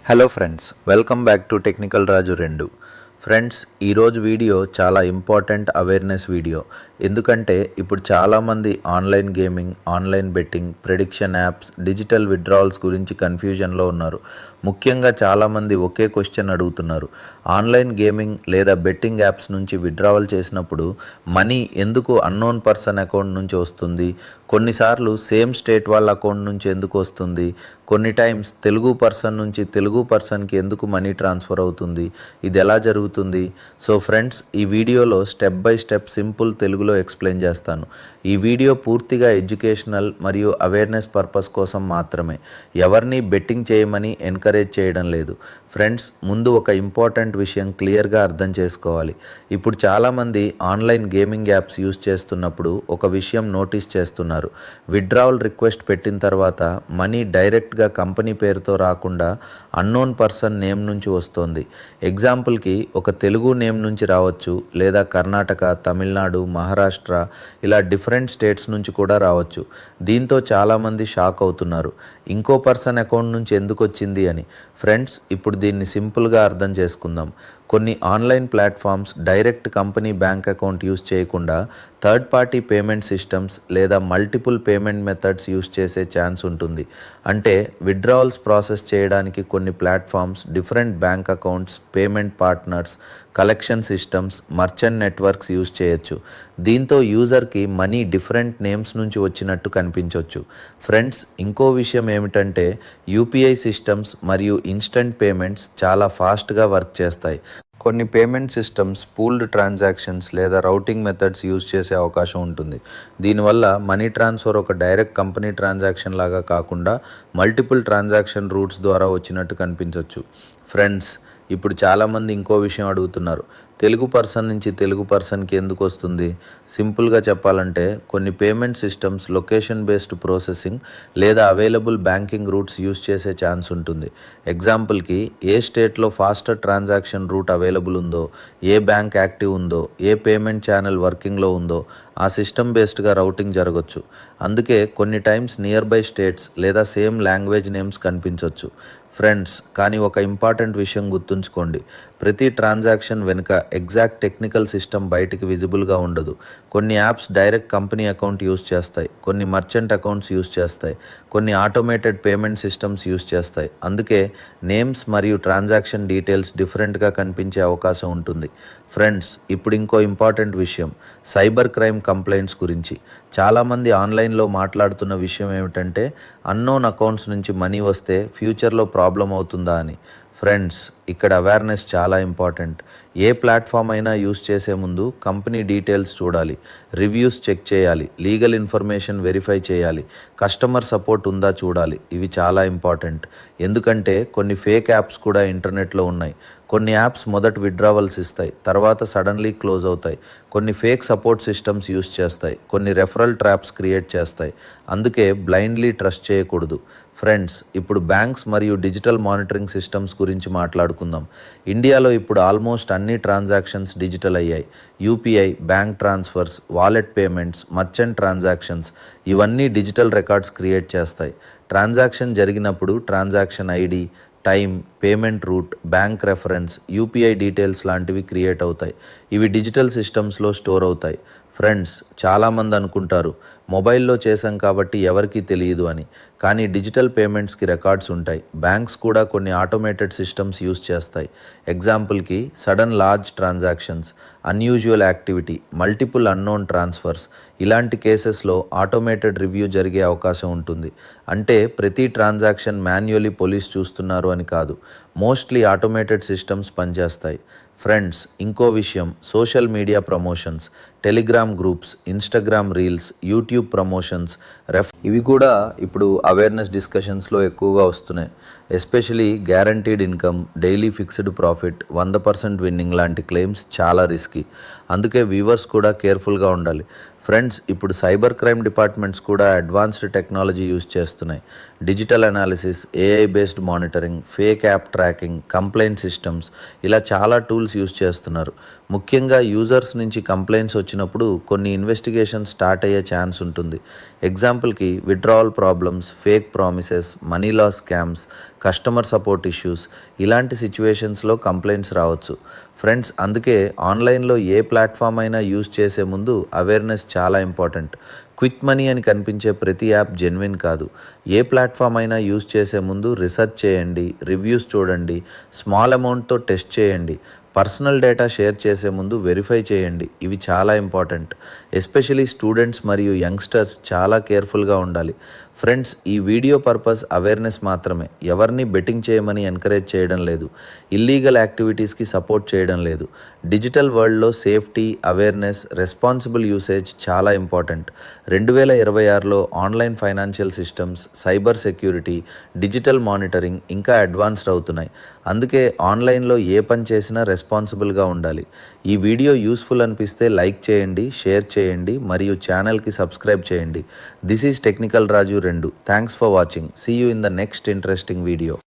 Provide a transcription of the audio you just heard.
Hello friends, welcome back to technical Raju 2. Friends, ఈరోజు video చాలా important awareness video. ఎందుకంటే ఇప్పుడు చాలామంది online gaming, online betting, prediction apps, digital withdrawals గురించి కన్ఫ్యూజన్లో ఉన్నారు. ముఖ్యంగా చాలామంది ఒకే క్వశ్చన్ అడుగుతున్నారు: ఆన్లైన్ గేమింగ్ లేదా బెట్టింగ్ యాప్స్ నుంచి విత్డ్రావల్ చేసినప్పుడు మనీ ఎందుకు అన్నోన్ పర్సన్ అకౌంట్ నుంచి వస్తుంది? కొన్నిసార్లు సేమ్ స్టేట్ వాళ్ళ అకౌంట్ నుంచి ఎందుకు వస్తుంది? కొన్ని టైమ్స్ తెలుగు పర్సన్ నుంచి తెలుగు పర్సన్కి ఎందుకు మనీ ట్రాన్స్ఫర్ అవుతుంది? ఇది ఎలా జరుగుతుంది? సో ఫ్రెండ్స్, ఈ వీడియోలో స్టెప్ బై స్టెప్ సింపుల్ తెలుగులో ఎక్స్ప్లెయిన్ చేస్తాను. ఈ వీడియో పూర్తిగా ఎడ్యుకేషనల్ మరియు అవేర్నెస్ పర్పస్ కోసం మాత్రమే. ఎవరిని బెట్టింగ్ చేయమని ఎంకరేజ్ చేయడం లేదు. ఫ్రెండ్స్, ముందు ఒక ఇంపార్టెంట్ విషయం క్లియర్గా అర్థం చేసుకోవాలి. ఇప్పుడు చాలామంది ఆన్లైన్ గేమింగ్ యాప్స్ యూస్ చేస్తున్నప్పుడు ఒక విషయం నోటీస్ చేస్తున్నారు: విత్డ్రావల్ రిక్వెస్ట్ పెట్టిన తర్వాత మనీ డైరెక్ట్గా కంపెనీ పేరుతో రాకుండా అన్నోన్ పర్సన్ నేమ్ నుంచి వస్తుంది. ఎగ్జాంపుల్కి ఒక తెలుగు నేమ్ నుంచి రావచ్చు, లేదా కర్ణాటక, తమిళనాడు, మహారాష్ట్ర ఇలా డిఫరెంట్ స్టేట్స్ నుంచి కూడా రావచ్చు. దీంతో చాలామంది షాక్ అవుతున్నారు, ఇంకో పర్సన్ అకౌంట్ నుంచి ఎందుకు వచ్చింది అని. ఫ్రెండ్స్, ఇప్పుడు దీన్ని సింపుల్గా అర్థం చేసుకుందాం. కొన్ని online platforms direct company bank account use చేయకుండా థర్డ్ పార్టీ పేమెంట్ సిస్టమ్స్ లేదా మల్టిపుల్ పేమెంట్ మెథడ్స్ యూస్ చేసే ఛాన్స్ ఉంటుంది. అంటే విత్డ్రావల్స్ ప్రాసెస్ చేయడానికి కొన్ని platforms different bank accounts, payment partners, collection systems, merchant networks use చేయొచ్చు. దీంతో యూజర్కి మనీ డిఫరెంట్ నేమ్స్ నుంచి వచ్చినట్టు కనిపించవచ్చు. ఫ్రెండ్స్, ఇంకో విషయం ఏమిటంటే యూపీఐ సిస్టమ్స్ మరియు ఇన్స్టెంట్ పేమెంట్స్ చాలా ఫాస్ట్గా వర్క్ చేస్తాయి. కొన్ని పేమెంట్ సిస్టమ్స్ పూల్డ్ ట్రాన్సాక్షన్స్ లేదా రౌటింగ్ మెథడ్స్ యూజ్ చేసే అవకాశం ఉంటుంది. దీనివల్ల మనీ ట్రాన్స్ఫర్ ఒక డైరెక్ట్ కంపెనీ ట్రాన్సాక్షన్ లాగా కాకుండా మల్టిపుల్ ట్రాన్సాక్షన్ రూట్స్ ద్వారా వచ్చినట్టు కనిపించవచ్చు. ఫ్రెండ్స్, ఇప్పుడు చాలామంది ఇంకో విషయం అడుగుతున్నారు: తెలుగు పర్సన్ నుంచి తెలుగు పర్సన్కి ఎందుకు వస్తుంది? సింపుల్గా చెప్పాలంటే కొన్ని payment systems location based processing లేదా అవైలబుల్ బ్యాంకింగ్ రూట్స్ యూస్ చేసే ఛాన్స్ ఉంటుంది. ఎగ్జాంపుల్కి ఏ స్టేట్లో ఫాస్టర్ ట్రాన్సాక్షన్ రూట్ అవైలబుల్ ఉందో, ఏ బ్యాంక్ యాక్టివ్ ఉందో, ఏ పేమెంట్ ఛానల్ వర్కింగ్లో ఉందో ఆ సిస్టమ్ బేస్డ్గా రౌటింగ్ జరగచ్చు. అందుకే కొన్ని టైమ్స్ నియర్ బై స్టేట్స్ లేదా సేమ్ లాంగ్వేజ్ నేమ్స్ కనిపించవచ్చు. ఫ్రెండ్స్, కానీ ఒక ఇంపార్టెంట్ విషయం గుర్తుంచుకోండి: ప్రతి ట్రాన్సాక్షన్ వెనుక ఎగ్జాక్ట్ టెక్నికల్ సిస్టమ్ బయటికి విజిబుల్గా ఉండదు. కొన్ని apps direct company account use చేస్తాయి, కొన్ని మర్చెంట్ అకౌంట్స్ యూస్ చేస్తాయి, కొన్ని ఆటోమేటెడ్ పేమెంట్ సిస్టమ్స్ యూస్ చేస్తాయి. అందుకే నేమ్స్ మరియు ట్రాన్సాక్షన్ డీటెయిల్స్ డిఫరెంట్గా కనిపించే అవకాశం ఉంటుంది. ఫ్రెండ్స్, ఇప్పుడు ఇంకో ఇంపార్టెంట్ విషయం సైబర్ క్రైమ్ కంప్లైంట్స్ గురించి. చాలామంది ఆన్లైన్లో మాట్లాడుతున్న విషయం ఏమిటంటే అన్నోన్ అకౌంట్స్ నుంచి మనీ వస్తే ఫ్యూచర్లో ప్రాబ్లం అవుతుందా అని. ఫ్రెండ్స్, ఇక్కడ అవేర్నెస్ చాలా ఇంపార్టెంట్. ఏ ప్లాట్ఫామ్ అయినా యూస్ చేసే ముందు కంపెనీ డీటెయిల్స్ చూడాలి, రివ్యూస్ చెక్ చేయాలి, లీగల్ ఇన్ఫర్మేషన్ వెరిఫై చేయాలి, కస్టమర్ సపోర్ట్ ఉందా చూడాలి. ఇవి చాలా ఇంపార్టెంట్. ఎందుకంటే కొన్ని ఫేక్ యాప్స్ కూడా ఇంటర్నెట్లో ఉన్నాయి. కొన్ని యాప్స్ మొదట విత్డ్రావల్స్ ఇస్తాయి, తర్వాత సడన్లీ క్లోజ్ అవుతాయి. కొన్ని ఫేక్ సపోర్ట్ సిస్టమ్స్ యూస్ చేస్తాయి, కొన్ని రెఫరల్ ట్రాప్స్ క్రియేట్ చేస్తాయి. అందుకే బ్లైండ్లీ ట్రస్ట్ చేయకూడదు. ఫ్రెండ్స్, ఇప్పుడు బ్యాంక్స్ మరియు డిజిటల్ మానిటరింగ్ సిస్టమ్స్ గురించి మాట్లాడుకుందాం. ఇండియాలో ఇప్పుడు ఆల్మోస్ట్ అన్ని ట్రాన్సాక్షన్స్ డిజిటల్ అయ్యాయి. UPI, bank transfers, wallet payments, merchant transactions ఇవన్నీ డిజిటల్ రికార్డ్స్ క్రియేట్ చేస్తాయి. ట్రాన్సాక్షన్ జరిగినప్పుడు transaction ID, time, payment route, bank reference, UPI details లాంటివి క్రియేట్ అవుతాయి. ఇవి డిజిటల్ సిస్టమ్స్లో స్టోర్ అవుతాయి. ఫ్రెండ్స్, చాలామంది అనుకుంటారు మొబైల్లో చేసాం కాబట్టి ఎవరికీ తెలియదు అని. కానీ డిజిటల్ పేమెంట్స్కి రికార్డ్స్ ఉంటాయి. బ్యాంక్స్ కూడా కొన్ని ఆటోమేటెడ్ సిస్టమ్స్ యూస్ చేస్తాయి. ఎగ్జాంపుల్కి sudden large transactions, unusual activity, multiple unknown transfers ఇలాంటి కేసెస్లో ఆటోమేటెడ్ రివ్యూ జరిగే అవకాశం ఉంటుంది. అంటే ప్రతి ట్రాన్సాక్షన్ మాన్యువల్లీ పోలీస్ చూస్తున్నారు అని కాదు, మోస్ట్లీ ఆటోమేటెడ్ సిస్టమ్స్ పనిచేస్తాయి. ఫ్రెండ్స్, ఇంకో విషయం social media promotions, Telegram groups, Instagram reels, YouTube promotions, ఇవి కూడా ఇప్పుడు అవేర్నెస్ డిస్కషన్స్లో ఎక్కువగా వస్తున్నాయి. Especially guaranteed income, daily fixed profit, 100% winnowing లాంటి క్లెయిమ్స్ చాలా రిస్కీ. అందుకే వ్యూవర్స్ కూడా కేర్ఫుల్గా ఉండాలి. ఫ్రెండ్స్, ఇప్పుడు సైబర్ క్రైమ్ డిపార్ట్మెంట్స్ కూడా అడ్వాన్స్డ్ టెక్నాలజీ యూస్ చేస్తున్నాయి. Digital analysis, AI based monitoring, fake app tracking, complaint systems ఇలా చాలా టూల్స్ యూస్ చేస్తున్నారు. ముఖ్యంగా యూజర్స్ నుంచి కంప్లైంట్స్ వచ్చినప్పుడు కొన్ని ఇన్వెస్టిగేషన్ స్టార్ట్ అయ్యే ఛాన్స్ ఉంటుంది. ఎగ్జాంపుల్కి withdrawal problems, fake promises, money loss scams, customer support issues, ఇలాంటి సిచ్యువేషన్స్లో కంప్లైంట్స్ రావచ్చు. ఫ్రెండ్స్, అందుకే ఆన్లైన్లో ఏ ప్లాట్ఫామ్ అయినా యూజ్ చేసే ముందు అవేర్నెస్ చాలా ఇంపార్టెంట్. క్విక్ మనీ అని కనిపించే ప్రతి యాప్ జెన్యున్ కాదు. ఏ ప్లాట్ఫామ్ అయినా యూజ్ చేసే ముందు రీసెర్చ్ చేయండి, రివ్యూస్ చూడండి, స్మాల్ అమౌంట్తో టెస్ట్ చేయండి. పర్సనల్ డేటా షేర్ చేసే ముందు వెరిఫై చేయండి. ఇవి చాలా ఇంపార్టెంట్. ఎస్పెషలీ స్టూడెంట్స్ మరియు యంగ్స్టర్స్ చాలా కేర్ఫుల్గా ఉండాలి. ఫ్రెండ్స్, ఈ వీడియో పర్పస్ అవేర్నెస్ మాత్రమే. ఎవరిని బెట్టింగ్ చేయమని ఎంకరేజ్ చేయడం లేదు. ఇల్లీగల్ యాక్టివిటీస్కి సపోర్ట్ చేయడం లేదు. డిజిటల్ వరల్డ్లో సేఫ్టీ, అవేర్నెస్, రెస్పాన్సిబుల్ యూసేజ్ చాలా ఇంపార్టెంట్. 2026లో online financial systems, cyber security, digital monitoring ఇంకా అడ్వాన్స్డ్ అవుతున్నాయి. అందుకే ఆన్లైన్లో ఏ పని చేసినా రెస్పాన్సిబుల్గా ఉండాలి. ఈ వీడియో యూస్ఫుల్ అనిపిస్తే లైక్ చేయండి, షేర్ చేయండి మరియు ఛానల్కి సబ్స్క్రైబ్ చేయండి. This is technical Raju 2. Thanks for watching. See you in the next interesting video.